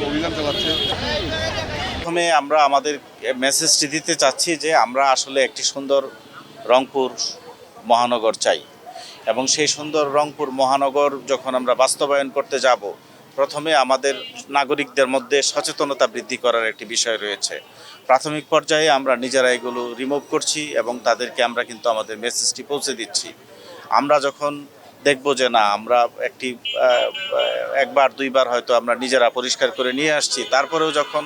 অভিযান চালাচ্ছে। প্রথমে আমরা আমাদের মেসেজটি দিতে চাচ্ছি যে আমরা আসলে একটি সুন্দর রংপুর মহানগর চাই এবং সেই সুন্দর রংপুর মহানগর যখন আমরা বাস্তবায়ন করতে যাব, প্রথমে আমাদের নাগরিকদের মধ্যে সচেতনতা বৃদ্ধি করার একটি বিষয় রয়েছে। প্রাথমিক পর্যায়ে আমরা নিজেরা এগুলো রিমুভ করছি এবং তাদেরকে আমরা কিন্তু আমাদের মেসেজটি পৌঁছে দিচ্ছি। আমরা যখন দেখব যে না, আমরা একটি একবার দুইবার হয়তো আমরা নিজেরা পরিষ্কার করে নিয়ে আসছি, তারপরেও যখন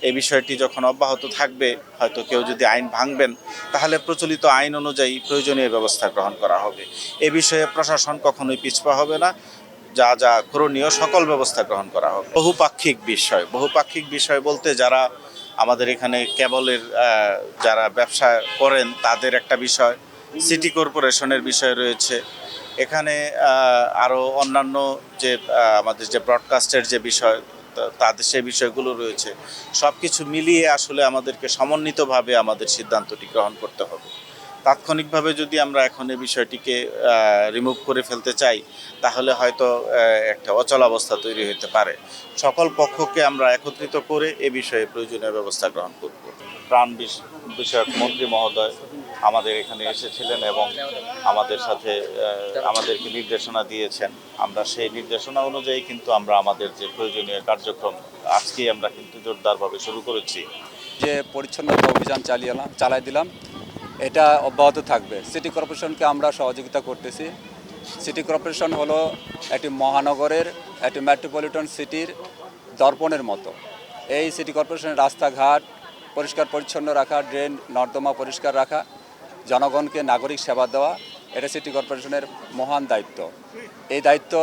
এই বিষয়টি যখন অব্যাহত থাকবে, হয়তো কেউ যদি আইন ভাঙবেন, তাহলে প্রচলিত আইন অনুযায়ী প্রয়োজনীয় ব্যবস্থা গ্রহণ করা হবে। এ বিষয়ে প্রশাসন কখনোই পিছপা হবে না। যা যা করণীয় সকল ব্যবস্থা গ্রহণ করা হবে। বহুপাক্ষিক বিষয় বলতে যারা আমাদের এখানে কেবলের যারা ব্যবসা করেন তাদের একটা বিষয়, সিটি কর্পোরেশনের বিষয় রয়েছে এখানে, আরও অন্যান্য যে আমাদের যে ব্রডকাস্টের যে বিষয় তাদের সেই বিষয়গুলো রয়েছে। সব কিছু মিলিয়ে আসলে আমাদেরকে সমন্বিতভাবে আমাদের সিদ্ধান্তটি গ্রহণ করতে হবে। তাৎক্ষণিকভাবে যদি আমরা এখন এই বিষয়টিকে রিমুভ করে ফেলতে চাই, তাহলে হয়তো একটা অচলাবস্থা তৈরি হতে পারে। সকল পক্ষকে আমরা একত্রিত করে এ বিষয়ে প্রয়োজনীয় ব্যবস্থা গ্রহণ করব। ত্রাণ বিষয়ক মন্ত্রী মহোদয় আমাদের এখানে এসেছিলেন এবং আমাদের সাথে আমাদেরকে নির্দেশনা দিয়েছেন। আমরা সেই নির্দেশনা অনুযায়ী কিন্তু আমরা আমাদের যে প্রয়োজনীয় কার্যক্রম আজকেই আমরা কিন্তু জোরদারভাবে শুরু করেছি। যে পরিচ্ছন্নতা অভিযান চালাই দিলাম, এটা অব্যাহত থাকবে। সিটি কর্পোরেশনকে আমরা সহযোগিতা করতেছি। সিটি কর্পোরেশন হলো একটি মহানগরের, একটি মেট্রোপলিটন সিটির দর্পণের মতো। এই সিটি কর্পোরেশনের রাস্তাঘাট পরিষ্কার পরিচ্ছন্ন রাখা, ড্রেন নর্দমা পরিষ্কার রাখা, জনগণকে নাগরিক সেবা দেওয়া, এটা সিটি কর্পোরেশনের মহান দায়িত্ব। এই দায়িত্ব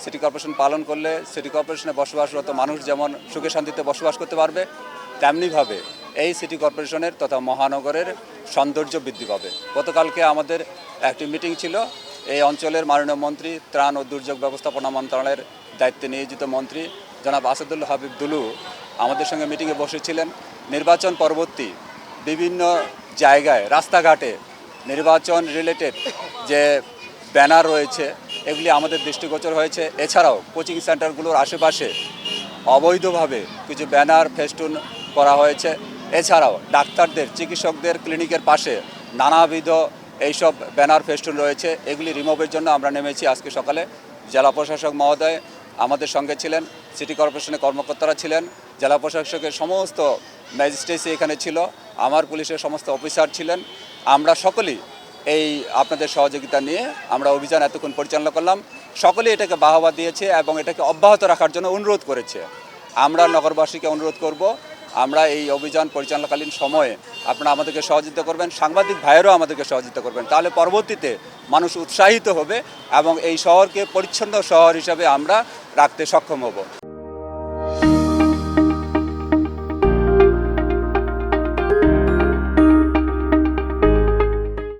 সিটি কর্পোরেশন পালন করলে সিটি কর্পোরেশনে বসবাসরত মানুষ যেমন সুখে শান্তিতে বসবাস করতে পারবে, তেমনিভাবে এই সিটি কর্পোরেশনের তথা মহানগরের সৌন্দর্য বৃদ্ধি পাবে। গতকালকে আমাদের একটি মিটিং ছিল। এই অঞ্চলের মাননীয় মন্ত্রী, ত্রাণ ও দুর্যোগ ব্যবস্থাপনা মন্ত্রণালয়ের দায়িত্বে নিয়োজিত মন্ত্রী জনাব আসাদুল হাবিব দুলু আমাদের সঙ্গে মিটিংয়ে বসেছিলেন। নির্বাচন পরবর্তী বিভিন্ন জায়গায় রাস্তাঘাটে নির্বাচন রিলেটেড যে ব্যানার রয়েছে এগুলি আমাদের দৃষ্টিগোচর হয়েছে। এছাড়াও কোচিং সেন্টারগুলোর আশেপাশে অবৈধভাবে কিছু ব্যানার ফেস্টুন করা হয়েছে। এছাড়াও ডাক্তারদের, চিকিৎসকদের ক্লিনিকের পাশে নানাবিধ এইসব ব্যানার ফেস্টুন রয়েছে। এগুলি রিমুভের জন্য আমরা নেমেছি। আজকে সকালে জেলা প্রশাসক মহোদয় আমাদের সঙ্গে ছিলেন, সিটি কর্পোরেশনের কর্মকর্তারা ছিলেন, জেলা প্রশাসকের সমস্ত ম্যাজিস্ট্রেসি এখানে ছিল, আমার পুলিশের সমস্ত অফিসার ছিলেন। আমরা সকলেই এই আপনাদের সহযোগিতা নিয়ে আমরা অভিযান এতক্ষণ পরিচালনা করলাম। সকলেই এটাকে বাহবা দিয়েছে এবং এটাকে অব্যাহত রাখার জন্য অনুরোধ করেছে। আমরা নগরবাসীকে অনুরোধ করব, আমরা এই অভিযান পরিচালনাকালীন সময়ে আপনারা আমাদেরকে সহযোগিতা করবেন, সাংবাদিক ভাইয়েরাও আমাদেরকে সহযোগিতা করবেন। তাহলে পরবর্তীতে মানুষ উৎসাহিত হবে এবং এই শহরকে পরিচ্ছন্ন শহর হিসাবে আমরা রাখতে সক্ষম হব।